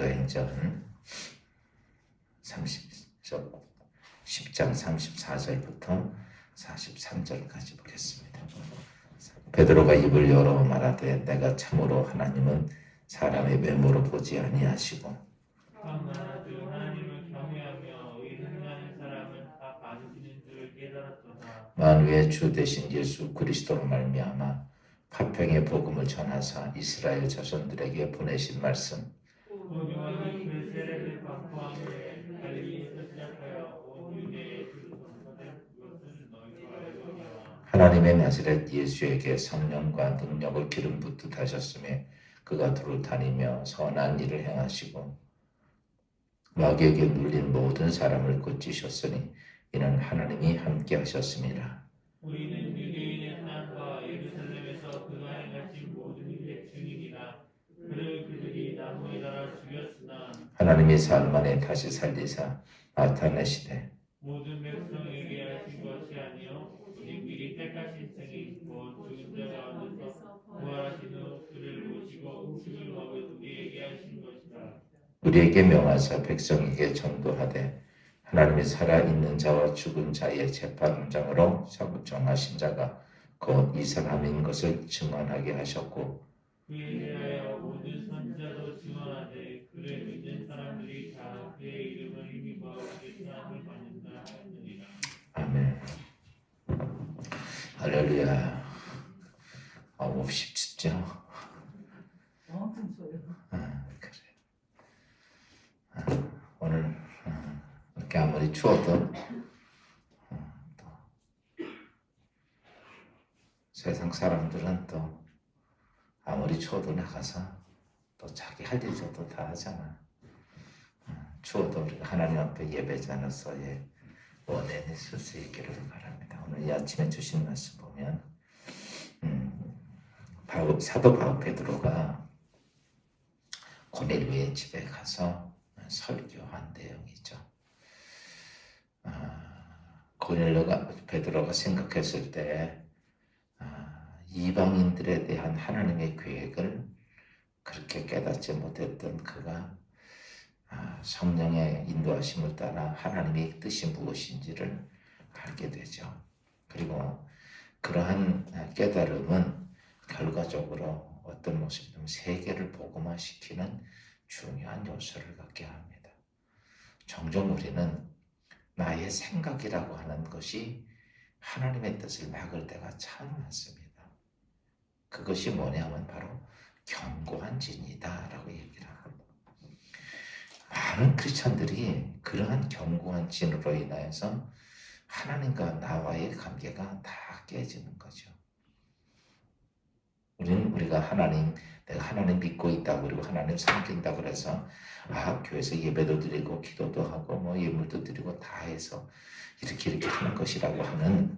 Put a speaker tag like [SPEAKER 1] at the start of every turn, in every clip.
[SPEAKER 1] 사도행전 10장 34절부터 43절까지 보겠습니다. 베드로가 입을 열어 말하되 내가 참으로 하나님은 사람의 외모로 보지 아니하시고
[SPEAKER 2] 하나님을 경외하며 의논하는 사람은 다 받으시는 줄 깨달았도다.
[SPEAKER 1] 만유의 주 되신 예수 그리스도로 말미암아 화평의 복음을 전하사 이스라엘 자손들에게 보내신 말씀
[SPEAKER 2] 오병환이 그 세례를 반포함에 갈릴리에서 시작하여 온 유대에 들어서는 그것은 너희가 알거니와
[SPEAKER 1] 하나님의 나사렛 예수에게 성령과 능력을 기름 붓듯 하셨으며 그가 두루 다니며 선한 일을 행하시고 마귀에게 눌린 모든 사람을 고치셨으니 이는 하나님이 함께 하셨습니다.
[SPEAKER 2] 우리는 유대인의 땅과 예루살렘에서 그가 행하신 모든 일의 증인이라. 그를 그들이 나무에 달아 죽였으나
[SPEAKER 1] 하나님이 사흘 만에 다시 살리사 나타내시되
[SPEAKER 2] 모든 백성에게 하신 것이 아니요 오직 미리 택하신 생이 곧 죽은 자 가운데서 부활하신 후 그를 모시고 음식을 먹을 우리에게 하신 것이라.
[SPEAKER 1] 우리에게 명하사 백성에게 전도하되 하나님이 살아있는 자와 죽은 자의 재판장으로 정하신 자가 곧 이 사람인 것을 증언하게 하셨고
[SPEAKER 2] 그에 대하여 모든 선지자도 증언하되 그를 믿는 사람들이 다 그의 이름을 힘입어 그의 사함을 받는다 하였느니라.
[SPEAKER 1] 아멘. 할렐루야. 몹시 춥죠? 그래. 오늘 이렇게 아무리 추워도 또 세상 사람들은 또 아무리 추워도 나가서 또 자기 할 일도 다 하잖아. 추워도 우리가 하나님 앞에 예배자로서의 원인이 쓸 수 있기를 바랍니다. 오늘 이 아침에 주신 말씀 보면 사도 바울 베드로가 고넬료의 집에 가서 설교한 내용이죠. 베드로가 생각했을 때 이방인들에 대한 하나님의 계획을 그렇게 깨닫지 못했던 그가 성령의 인도하심을 따라 하나님의 뜻이 무엇인지를 알게 되죠. 그리고 그러한 깨달음은 결과적으로 어떤 모습이든 세계를 복음화시키는 중요한 요소를 갖게 합니다. 종종 우리는 나의 생각이라고 하는 것이 하나님의 뜻을 막을 때가 참 많습니다. 그것이 뭐냐면 바로 견고한 진이다라고 얘기를 합니다. 많은 크리스찬들이 그러한 견고한 진으로 인하여서 하나님과 나와의 관계가 다 깨지는 거죠. 우리가 내가 하나님 믿고 있다고 그리고 하나님 섬긴다고 그래서 교회에서 예배도 드리고 기도도 하고 예물도 드리고 다 해서 이렇게 하는 것이라고 하는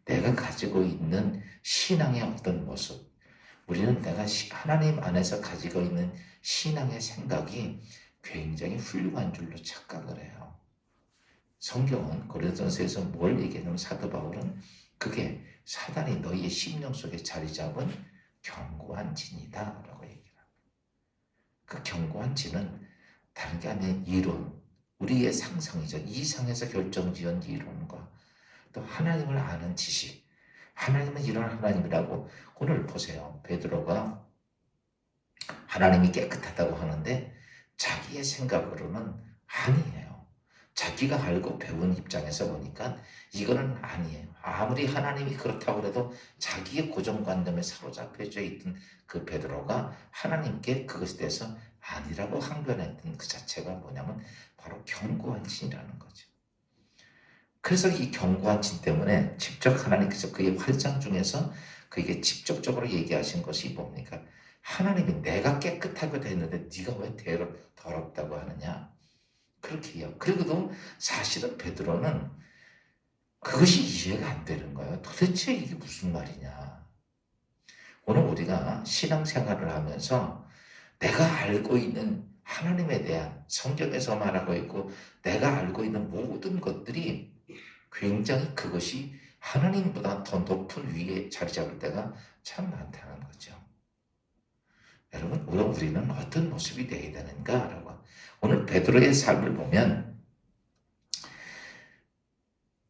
[SPEAKER 1] 내가 가지고 있는 신앙의 어떤 모습, 우리는 내가 하나님 안에서 가지고 있는 신앙의 생각이 굉장히 훌륭한 줄로 착각을 해요. 성경은 고린도전서에서 뭘 얘기하냐면 사도 바울은 그게 사단이 너희의 심령 속에 자리 잡은 견고한 진이다 라고 얘기를 합니다. 그 견고한 진은 다른 게 아닌 이론, 우리의 상상이죠. 이상에서 결정지은 이론과 또 하나님을 아는 지식, 하나님은 이런 하나님이라고. 오늘 보세요. 베드로가 하나님이 깨끗하다고 하는데 자기의 생각으로는 아니에요. 자기가 알고 배운 입장에서 보니까 이거는 아니에요. 아무리 하나님이 그렇다고 해도 자기의 고정관념에 사로잡혀져 있던 그 베드로가 하나님께 그것에 대해서 아니라고 항변했던 그 자체가 뭐냐면 바로 견고한 진이라는 거죠. 그래서 이 견고한 진 때문에 직접 하나님께서 그의 활장 중에서 그에게 직접적으로 얘기하신 것이 뭡니까? 하나님이 내가 깨끗하게 됐는데 네가 왜 더럽다고 하느냐? 그렇게 해요. 그리고도 사실은 베드로는 그것이 이해가 안 되는 거예요. 도대체 이게 무슨 말이냐? 오늘 우리가 신앙생활을 하면서 내가 알고 있는 하나님에 대한 성경에서 말하고 있고 내가 알고 있는 모든 것들이 굉장히 그것이 하나님보다 더 높은 위에 자리 잡을 때가 참 많다는 거죠. 여러분, 우리는 어떤 모습이 되어야 되는가라고. 오늘 베드로의 삶을 보면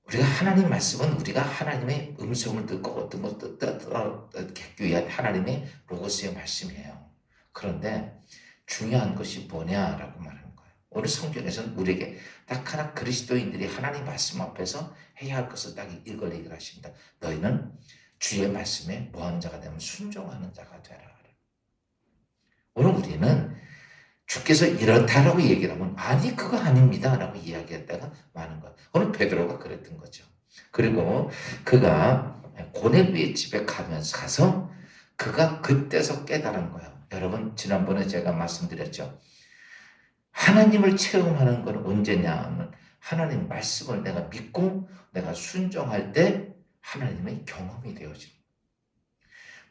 [SPEAKER 1] 우리가 하나님 말씀은 우리가 하나님의 음성을 듣고 어떤 것을 듣기 위한 하나님의 로고스의 말씀이에요. 그런데 중요한 것이 뭐냐라고 말하는 거예요. 오늘 성경에서는 우리에게 딱 하나 그리스도인들이 하나님 말씀 앞에서 해야 할 것을 딱 이걸 얘기를 하십니다. 너희는 주의 말씀에 뭐하는 자가 되면 순종하는 자가 되라. 오늘 우리는 주께서 이렇다라고 얘기를 하면 아니 그거 아닙니다 라고 이야기했다가 많은 것. 오늘 베드로가 그랬던 거죠. 그리고 그가 고넬료의 집에 가서 그가 그때서 깨달은 거예요. 여러분 지난번에 제가 말씀드렸죠. 하나님을 체험하는 건 언제냐? 하나님 말씀을 내가 믿고 내가 순종할 때 하나님의 경험이 되어집니다.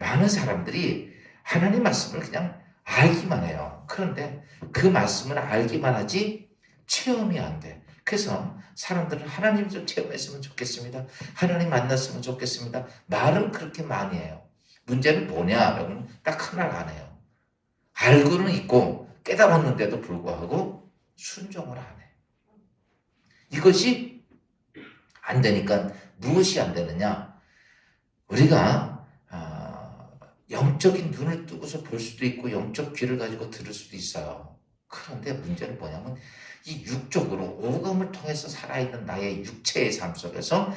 [SPEAKER 1] 많은 사람들이 하나님 말씀을 그냥 알기만 해요. 그런데 그 말씀을 알기만 하지 체험이 안 돼. 그래서 사람들은 하나님 좀 체험했으면 좋겠습니다. 하나님 만났으면 좋겠습니다. 말은 그렇게 많이 해요. 문제는 뭐냐라고는 딱 하나를 안 해요. 알고는 있고 깨달았는데도 불구하고 순종을 안 해. 이것이 안 되니까 무엇이 안 되느냐? 우리가 영적인 눈을 뜨고서 볼 수도 있고 영적 귀를 가지고 들을 수도 있어요. 그런데 문제는 뭐냐면 이 육적으로 오감을 통해서 살아있는 나의 육체의 삶 속에서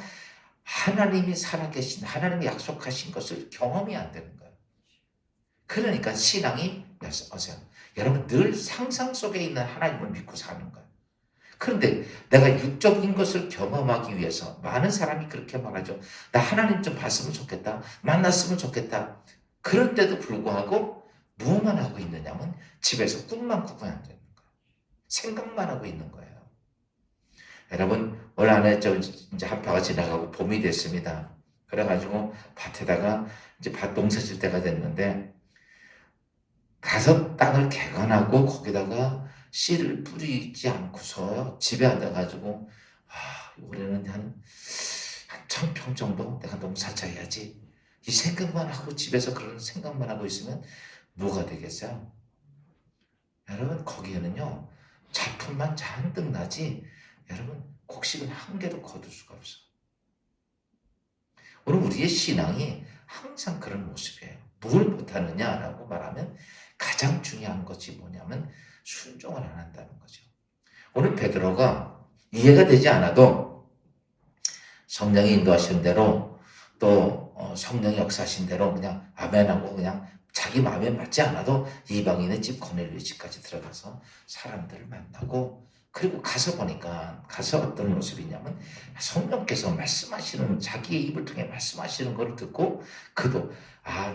[SPEAKER 1] 하나님이 살아계신 하나님이 약속하신 것을 경험이 안 되는 거예요. 그러니까 신앙이 어세요. 여러분 늘 상상 속에 있는 하나님을 믿고 사는 거예요. 그런데 내가 육적인 것을 경험하기 위해서 많은 사람이 그렇게 말하죠. 나 하나님 좀 봤으면 좋겠다. 만났으면 좋겠다. 그럴 때도 불구하고 무엇만 하고 있느냐면 집에서 꿈만 꾸고 앉아 있는 거예요. 생각만 하고 있는 거예요. 여러분 올 한해 이제 한파가 지나가고 봄이 됐습니다. 그래가지고 밭에다가 이제 밭 농사 질 때가 됐는데 가서 땅을 개건하고 거기다가 씨를 뿌리지 않고서 집에 앉아가지고 올해는 한 1000평 정도 내가 농사 져야지 이 생각만 하고 집에서 그런 생각만 하고 있으면 뭐가 되겠어요? 여러분 거기에는요 작품만 잔뜩 나지 여러분 곡식은 한 개도 거둘 수가 없어. 오늘 우리의 신앙이 항상 그런 모습이에요. 뭘 못하느냐라고 말하면 가장 중요한 것이 뭐냐면 순종을 안 한다는 거죠. 오늘 베드로가 이해가 되지 않아도 성령이 인도하신 대로 또 성령이 역사하신 대로 그냥 아멘하고 그냥 자기 마음에 맞지 않아도 이방인의 집 고넬료 집까지 들어가서 사람들을 만나고 그리고 가서 보니까 가서 어떤 모습이냐면 성령께서 말씀하시는 자기의 입을 통해 말씀하시는 걸 듣고 그도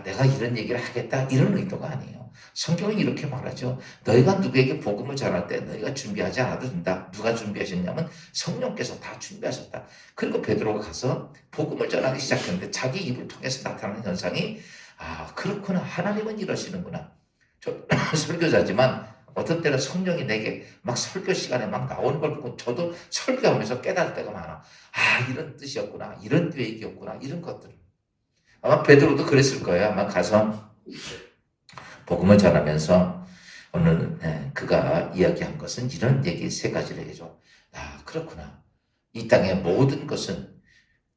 [SPEAKER 1] 내가 이런 얘기를 하겠다 이런 의도가 아니에요. 성경은 이렇게 말하죠. 너희가 누구에게 복음을 전할 때 너희가 준비하지 않아도 된다. 누가 준비하셨냐면 성령께서 다 준비하셨다. 그리고 베드로가 가서 복음을 전하기 시작했는데 자기 입을 통해서 나타나는 현상이 그렇구나. 하나님은 이러시는구나. 저 설교자지만 어떤 때는 성령이 내게 막 설교 시간에 막 나오는 걸 보고 저도 설교하면서 깨달을 때가 많아. 이런 뜻이었구나. 이런 계획이었구나. 이런 것들. 아마 베드로도 그랬을 거예요. 아마 가서 복음을 전하면서 오늘 그가 이야기한 것은 이런 얘기 세 가지를 얘기죠. 그렇구나. 이 땅의 모든 것은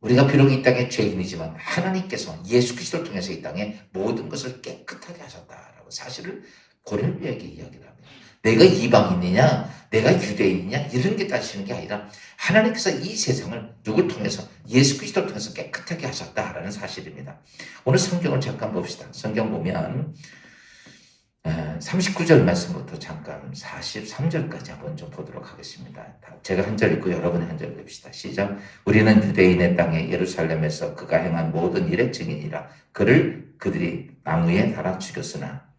[SPEAKER 1] 우리가 비록 이 땅의 죄인이지만 하나님께서 예수 그리스도를 통해서 이 땅에 모든 것을 깨끗하게 하셨다라고 사실을 고넬료에게 이야기를 합니다. 내가 이방인이냐 내가 유대인이냐 이런 게 따지는 게 아니라 하나님께서 이 세상을 누굴 통해서 예수 그리스도를 통해서 깨끗하게 하셨다라는 사실입니다. 오늘 성경을 잠깐 봅시다. 성경 보면 39절 말씀부터 잠깐 43절까지 한번 좀 보도록 하겠습니다. 제가 한 절 읽고 여러분이 한 절 봅시다. 시작. 우리는 유대인의 땅에 예루살렘에서 그가 행한 모든 일의 증인이라. 그들이 나무에 달아 죽였으나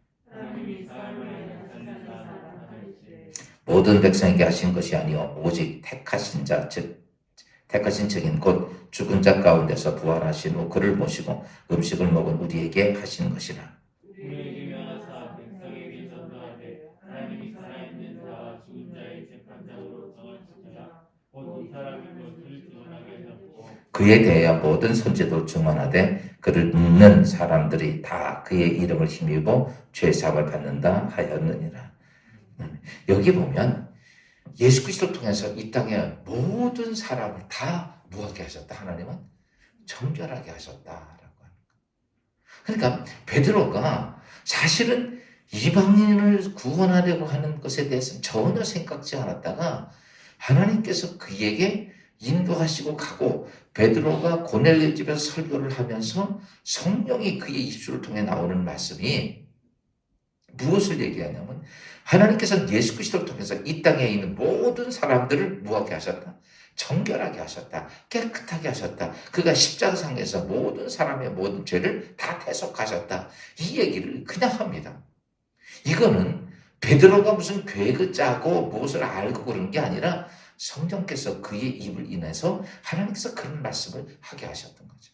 [SPEAKER 1] 모든 백성에게 하신 것이 아니요 오직 택하신 자 즉 택하신 증인 곧 죽은 자 가운데서 부활하신 후 그를 모시고 음식을 먹은 우리에게 하신 것이라.
[SPEAKER 2] 우리에게 명하사 백성에게 전도하되 하나님이 살아있는 자와 죽은 자의 재판장으로 정하시니라. 곧 이 사람이 것을 증언하게 하셨고
[SPEAKER 1] 그에 대하여 모든 선지도 증언하되 그를 믿는 사람들이 다 그의 이름을 힘입어 죄사함을 받는다 하였느니라. 여기 보면 예수 그리스도를 통해서 이 땅에 모든 사람을 다 무하게 하셨다. 하나님은 정결하게 하셨다라고 하는 거예요. 그러니까 베드로가 사실은 이방인을 구원하려고 하는 것에 대해서는 전혀 생각지 않았다가 하나님께서 그에게 인도하시고 가고 베드로가 고넬료 집에서 설교를 하면서 성령이 그의 입술을 통해 나오는 말씀이 무엇을 얘기하냐면 하나님께서는 예수 그리스도를 통해서 이 땅에 있는 모든 사람들을 무하게 하셨다. 정결하게 하셨다. 깨끗하게 하셨다. 그가 십자가상에서 모든 사람의 모든 죄를 다 대속하셨다. 이 얘기를 그냥 합니다. 이거는 베드로가 무슨 계획을 짜고 무엇을 알고 그런 게 아니라 성령께서 그의 입을 인해서 하나님께서 그런 말씀을 하게 하셨던 거죠.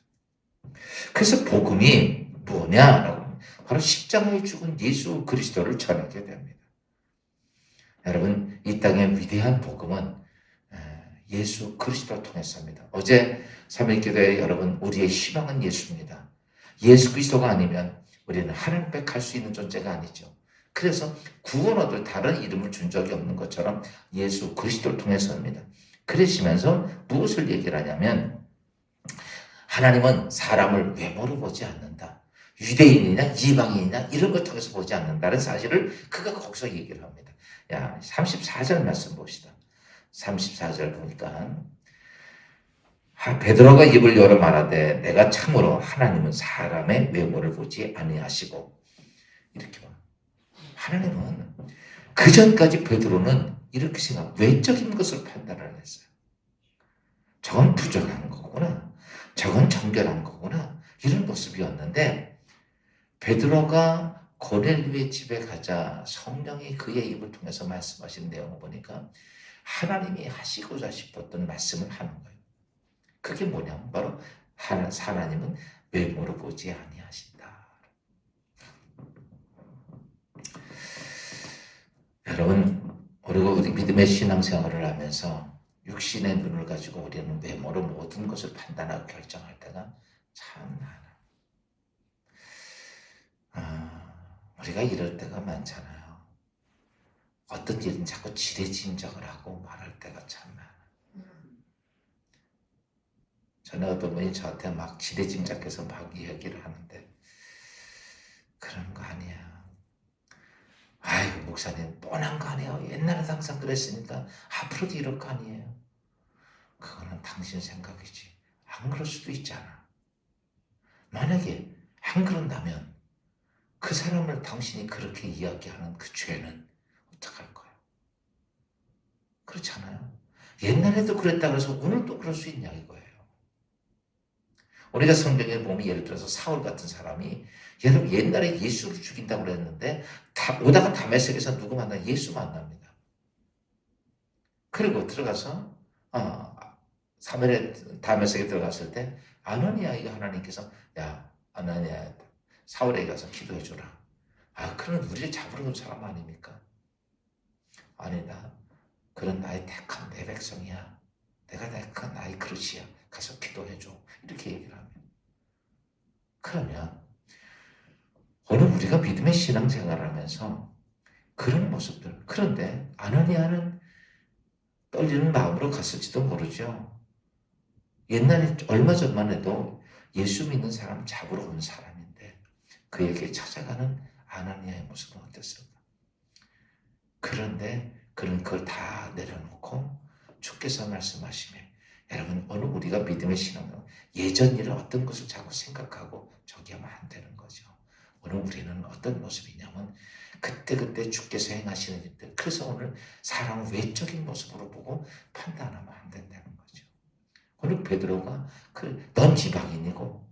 [SPEAKER 1] 그래서 복음이 뭐냐라고 하면 바로 십자가에 죽은 예수 그리스도를 전하게 됩니다. 여러분, 이 땅의 위대한 복음은 예수 그리스도를 통해서입니다. 어제 3일 기도에 여러분, 우리의 희망은 예수입니다. 예수 그리스도가 아니면 우리는 하나님 앞에 갈 수 있는 존재가 아니죠. 그래서 구원 얻을 다른 이름을 준 적이 없는 것처럼 예수 그리스도를 통해서입니다. 그러시면서 무엇을 얘기를 하냐면 하나님은 사람을 외모로 보지 않는다. 유대인이냐 이방인이냐 이런 걸 통해서 보지 않는다는 사실을 그가 거기서 얘기를 합니다. 34절 말씀 봅시다. 34절 보니까 베드로가 입을 열어 말하되 내가 참으로 하나님은 사람의 외모를 보지 아니하시고 이렇게 봐. 하나님은 그 전까지 베드로는 이렇게 생각, 외적인 것을 판단을 했어요. 저건 부정한 거구나. 저건 정결한 거구나. 이런 모습이었는데 베드로가 고넬료의 집에 가자 성령이 그의 입을 통해서 말씀하신 내용을 보니까 하나님이 하시고자 싶었던 말씀을 하는 거예요. 그게 뭐냐면 바로 하나님은 외모로 보지 아니하신다. 여러분, 우리 믿음의 신앙생활을 하면서 육신의 눈을 가지고 우리는 외모로 모든 것을 판단하고 결정할 때가 참 많아요. 우리가 이럴 때가 많잖아요. 어떤 일은 자꾸 지레짐작을 하고 말할 때가 참 많아요. 전에 어떤 분이 저한테 막 지레짐작해서 막 이야기를 하는데 그런 거 아니야. 아이고 목사님 뻔한 거 아니에요. 옛날에도 항상 그랬으니까 앞으로도 이럴 거 아니에요. 그거는 당신 생각이지. 안 그럴 수도 있잖아. 만약에 안 그런다면 그 사람을 당신이 그렇게 이야기하는 그 죄는 어떡할 거야? 그렇잖아요. 옛날에도 그랬다고 해서 오늘도 그럴 수 있냐 이거예요. 우리가 성경에 보면 예를 들어서 사울 같은 사람이 여러분 옛날에 예수를 죽인다고 그랬는데 오다가 다메섹에서 누구 만나? 예수 만납니다. 그리고 들어가서 사무엘의 다메섹에 들어갔을 때 아나니아에게 하나님께서 야 아나니아 사울에게 가서 기도해줘라. 그런 우리를 잡으러 온 사람 아닙니까? 아니다. 그런 나의 택한 내 백성이야. 내가 택한 나의 그릇이야. 가서 기도해줘. 이렇게 얘기를 하면 그러면 오늘 우리가 믿음의 신앙생활을 하면서 그런 모습들 그런데 아나니아는 떨리는 마음으로 갔을지도 모르죠. 옛날에 얼마 전만 해도 예수 믿는 사람 잡으러 온 사람인데 그에게 찾아가는 아나니아의 모습은 어땠을까? 그런데 그는 그걸 다 내려놓고 주께서 말씀하시면 여러분 오늘 우리가 믿음의 신앙은 예전 일을 어떤 것을 자꾸 생각하고 저기 하면 안 되는 거죠. 오늘 우리는 어떤 모습이냐면 그때그때 주께서 행하시는 일들 그래서 오늘 사람을 외적인 모습으로 보고 판단하면 안 된다는 거죠. 오늘 베드로가 넌 지방인이고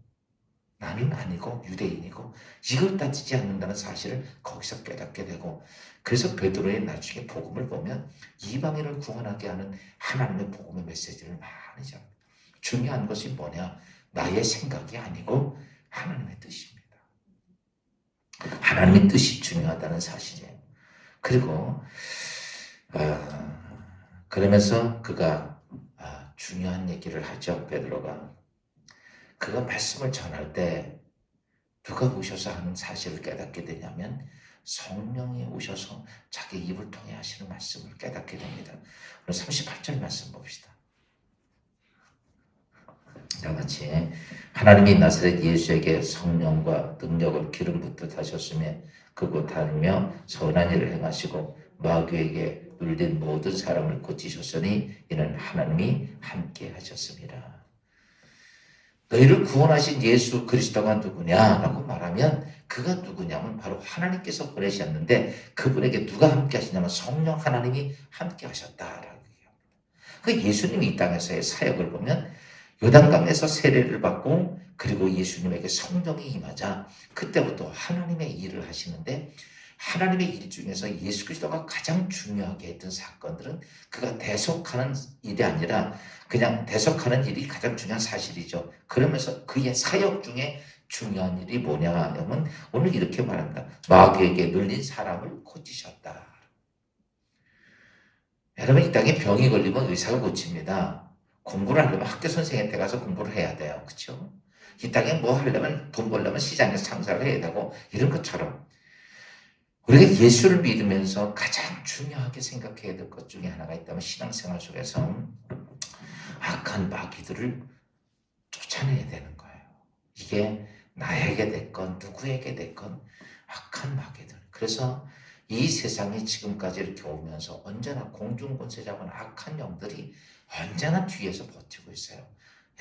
[SPEAKER 1] 나는 아니고 유대인이고 이걸 따지지 않는다는 사실을 거기서 깨닫게 되고 그래서 베드로의 나중에 복음을 보면 이방인을 구원하게 하는 하나님의 복음의 메시지를 많이 잡니다. 중요한 것이 뭐냐? 나의 생각이 아니고 하나님의 뜻입니다. 하나님의 뜻이 중요하다는 사실이에요. 그리고 그러면서 그가 중요한 얘기를 하죠. 베드로가. 그가 말씀을 전할 때 누가 오셔서 하는 사실을 깨닫게 되냐면 성령이 오셔서 자기 입을 통해 하시는 말씀을 깨닫게 됩니다. 오늘 38절 말씀 봅시다. 다 같이 하나님이 나사렛 예수에게 성령과 능력을 기름 붓듯 하셨으며 그곳 다니며 선한 일을 행하시고 마귀에게 눌린 모든 사람을 고치셨으니 이는 하나님이 함께 하셨습니다. 너희를 구원하신 예수 그리스도가 누구냐라고 말하면 그가 누구냐면 바로 하나님께서 보내셨는데 그분에게 누가 함께 하시냐면 성령 하나님이 함께 하셨다라고 얘기합니다. 그 예수님이 이 땅에서의 사역을 보면 요단강에서 세례를 받고 그리고 예수님에게 성령이 임하자 그때부터 하나님의 일을 하시는데 하나님의 일 중에서 예수 그리스도가 가장 중요하게 했던 사건들은 그가 대속하는 일이 아니라 그냥 대속하는 일이 가장 중요한 사실이죠. 그러면서 그의 사역 중에 중요한 일이 뭐냐 하면 오늘 이렇게 말합니다. 마귀에게 눌린 사람을 고치셨다. 여러분 이 땅에 병이 걸리면 의사가 고칩니다. 공부를 하려면 학교 선생님한테 가서 공부를 해야 돼요. 그렇죠? 이 땅에 뭐 하려면 돈 벌려면 시장에서 장사를 해야 되고 이런 것처럼 우리가 예수를 믿으면서 가장 중요하게 생각해야 될 것 중에 하나가 있다면 신앙생활 속에서 악한 마귀들을 쫓아내야 되는 거예요. 이게 나에게 됐건 누구에게 됐건 악한 마귀들. 그래서 이 세상에 지금까지 이렇게 오면서 언제나 공중권세 잡은 악한 영들이 언제나 뒤에서 버티고 있어요.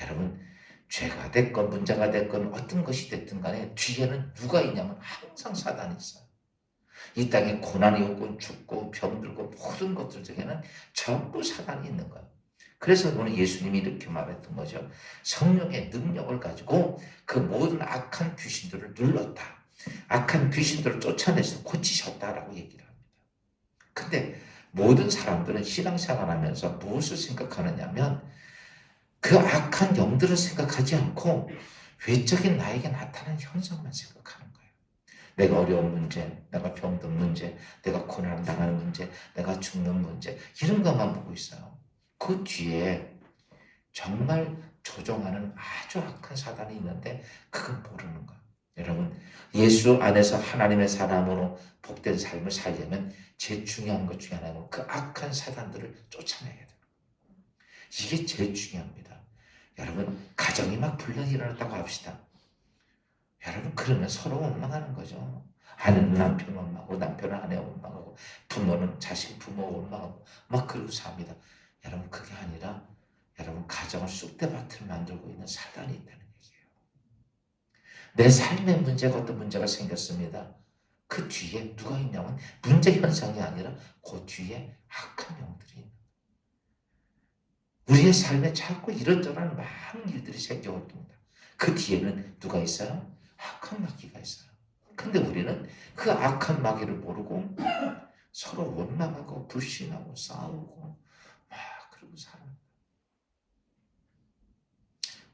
[SPEAKER 1] 여러분 죄가 됐건 문제가 됐건 어떤 것이 됐든 간에 뒤에는 누가 있냐면 항상 사단이 있어요. 이 땅에 고난이 오고 죽고 병들고 모든 것들 중에는 전부 사단이 있는 거예요. 그래서 오늘 예수님이 이렇게 말했던 거죠. 성령의 능력을 가지고 그 모든 악한 귀신들을 눌렀다. 악한 귀신들을 쫓아내서 고치셨다라고 얘기를 합니다. 근데 모든 사람들은 신앙생활 하면서 무엇을 생각하느냐면 그 악한 영들을 생각하지 않고 외적인 나에게 나타나는 현상만 생각하는 거예요. 내가 어려운 문제, 내가 병든 문제, 내가 고난 당하는 문제, 내가 죽는 문제 이런 것만 보고 있어요. 그 뒤에 정말 조종하는 아주 악한 사단이 있는데 그건 모르는 거예요. 여러분 예수 안에서 하나님의 사람으로 복된 삶을 살려면 제일 중요한 것 중에 하나는 그 악한 사단들을 쫓아내야 돼요. 이게 제일 중요합니다. 여러분 가정이 막 분란이 일어났다고 합시다. 여러분 그러면 서로 원망하는 거죠. 아내는 남편 원망하고 남편은 아내 원망하고 부모는 자식 부모 원망하고 막 그러고 삽니다. 여러분 그게 아니라 여러분 가정을 쑥대밭을 만들고 있는 사단이 있다는 얘기예요. 내 삶에 문제가 어떤 문제가 생겼습니다. 그 뒤에 누가 있냐면 문제 현상이 아니라 그 뒤에 악한 영들이 있는 거예요. 우리의 삶에 자꾸 이런저런 많은 일들이 생겨옵니다. 그 뒤에는 누가 있어요? 악한 마귀가 있어요. 근데 우리는 그 악한 마귀를 모르고 서로 원망하고 불신하고 싸우고 막 그러고 살아요.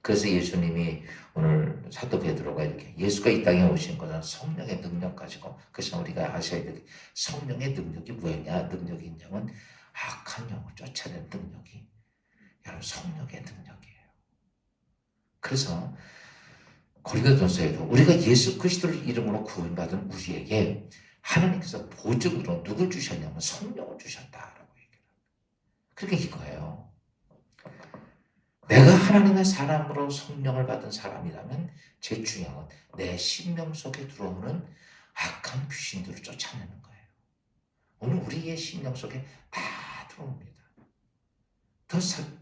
[SPEAKER 1] 그래서 예수님이 오늘 사도 베드로가 이렇게 예수가 이 땅에 오신 것은 성령의 능력 가지고 그래서 우리가 아셔야 될 성령의 능력이 뭐냐 능력이 있냐면 악한 영을 쫓아낸 능력이 여러분 성령의 능력이에요. 그래서 고린도전서에도 우리가 예수 그리스도를 이름으로 구원받은 우리에게 하나님께서 보증으로 누굴 주셨냐면 성령을 주셨다라고 얘기해요. 그게 이거예요. 내가 하나님의 사람으로 성령을 받은 사람이라면 제일 중요한 건 내 심령 속에 들어오는 악한 귀신들을 쫓아내는 거예요. 오늘 우리의 심령 속에 다 들어옵니다.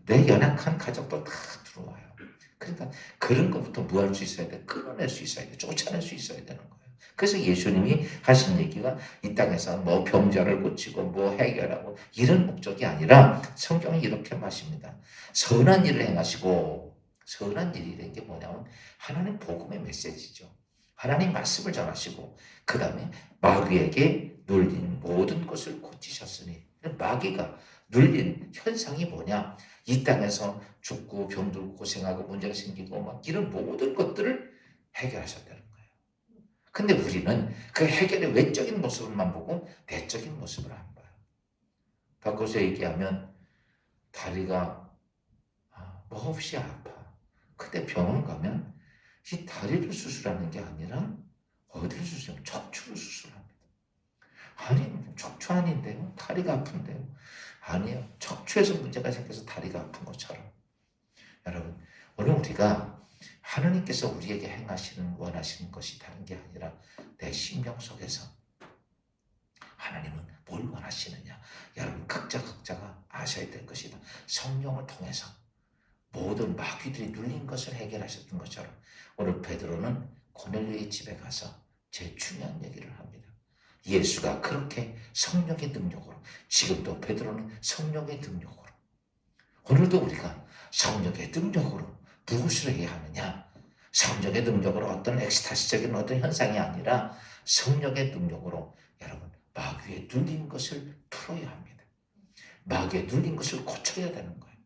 [SPEAKER 1] 내 연약한 가족도 다 들어와요. 그러니까 그런 것부터 뭐 할 수 있어야 돼? 끊어낼 수 있어야 돼. 쫓아낼 수 있어야 되는 거예요. 그래서 예수님이 하신 얘기가 이 땅에서 뭐 병자를 고치고 뭐 해결하고 이런 목적이 아니라 성경이 이렇게 말씀입니다. 선한 일을 행하시고 선한 일이라는 게 뭐냐면 하나님 복음의 메시지죠. 하나님 말씀을 전하시고 그 다음에 마귀에게 눌린 모든 것을 고치셨으니 마귀가 눌린 현상이 뭐냐? 이 땅에서 죽고 병들고 고생하고 문제가 생기고 막 이런 모든 것들을 해결하셨다는 거예요. 근데 우리는 그 해결의 외적인 모습만 보고 내적인 모습을 안 봐요. 바꿔서 얘기하면 다리가 몹시 아파. 근데 병원 가면 이 다리를 수술하는 게 아니라 어디를 수술하면 척추를 수술합니다. 아니, 척추 아닌데요? 다리가 아픈데요? 아니요. 척추에서 문제가 생겨서 다리가 아픈 것처럼. 여러분, 오늘 우리가 하나님께서 우리에게 행하시는 원하시는 것이 다른 게 아니라 내 심령 속에서 하나님은 뭘 원하시느냐. 여러분 각자가 아셔야 될 것이다. 성령을 통해서 모든 마귀들이 눌린 것을 해결하셨던 것처럼 오늘 베드로는 고넬료의 집에 가서 제일 중요한 얘기를 합니다. 예수가 그렇게 성령의 능력으로, 지금도 베드로는 성령의 능력으로, 오늘도 우리가 성령의 능력으로 무엇을 해야 하느냐. 성령의 능력으로 어떤 엑스타시적인 어떤 현상이 아니라 성령의 능력으로 여러분 마귀에 눌린 것을 풀어야 합니다. 마귀에 눌린 것을 고쳐야 되는 거예요.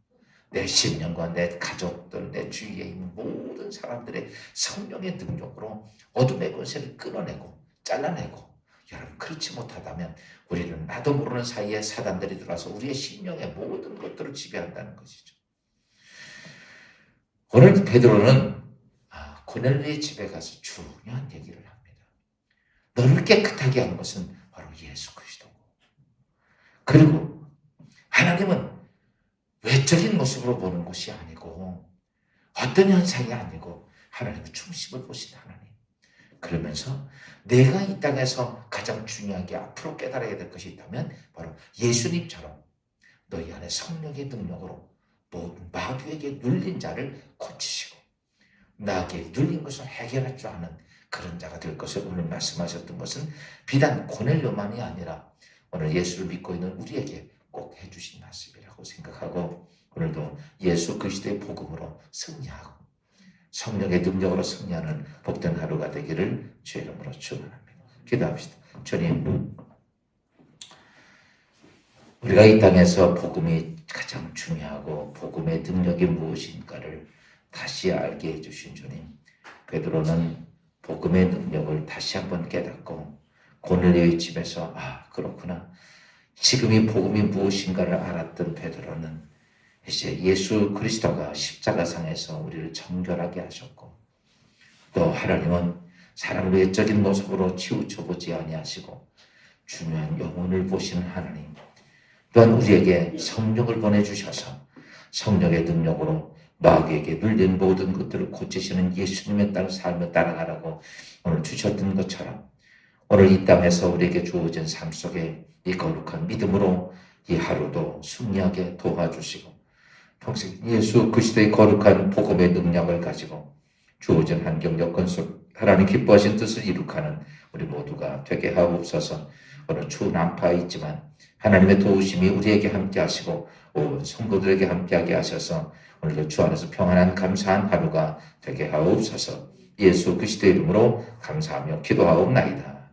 [SPEAKER 1] 내 심령과 내 가족들, 내 주위에 있는 모든 사람들의 성령의 능력으로 어둠의 권세를 끊어내고 잘라내고, 여러분 그렇지 못하다면 우리는 나도 모르는 사이에 사단들이 들어와서 우리의 심령의 모든 것들을 지배한다는 것이죠. 오늘 베드로는 고넬료의 집에 가서 중요한 얘기를 합니다. 너를 깨끗하게 하는 것은 바로 예수 그리스도고, 그리고 하나님은 외적인 모습으로 보는 것이 아니고 어떤 현상이 아니고 하나님의 중심을 보신 하나님. 그러면서 내가 이 땅에서 가장 중요하게 앞으로 깨달아야 될 것이 있다면 바로 예수님처럼 너희 안에 성령의 능력으로 모든 마귀에게 눌린 자를 고치시고 나에게 눌린 것을 해결할 줄 아는 그런 자가 될 것을 오늘 말씀하셨던 것은 비단 고넬료만이 아니라 오늘 예수를 믿고 있는 우리에게 꼭 해주신 말씀이라고 생각하고, 오늘도 예수 그리스도의 복음으로 승리하고 성령의 능력으로 승리하는 복된 하루가 되기를 주의 이름으로 축원합니다. 기도합시다. 주님, 우리가 이 땅에서 복음이 가장 중요하고 복음의 능력이 무엇인가를 다시 알게 해주신 주님, 베드로는 복음의 능력을 다시 한번 깨닫고 고넬료의 집에서 그렇구나, 지금 이 복음이 무엇인가를 알았던 베드로는 이제 예수 그리스도가 십자가상에서 우리를 정결하게 하셨고, 또 하나님은 사람을 외적인 모습으로 치우쳐보지 아니하시고 중요한 영혼을 보시는 하나님, 또한 우리에게 성령을 보내주셔서 성령의 능력으로 마귀에게 눌린 모든 것들을 고치시는 예수님의 삶을 따라가라고 오늘 주셨던 것처럼, 오늘 이 땅에서 우리에게 주어진 삶 속에 이 거룩한 믿음으로 이 하루도 승리하게 도와주시고, 평생 예수 그리스도의 거룩한 복음의 능력을 가지고 주어진 환경 여건 속 하나님 기뻐하신 뜻을 이룩하는 우리 모두가 되게 하옵소서. 오늘 추운 난파에 있지만 하나님의 도우심이 우리에게 함께 하시고 온 성도들에게 함께하게 하셔서 오늘도 주 안에서 평안한 감사한 하루가 되게 하옵소서. 예수 그리스도의 이름으로 감사하며 기도하옵나이다.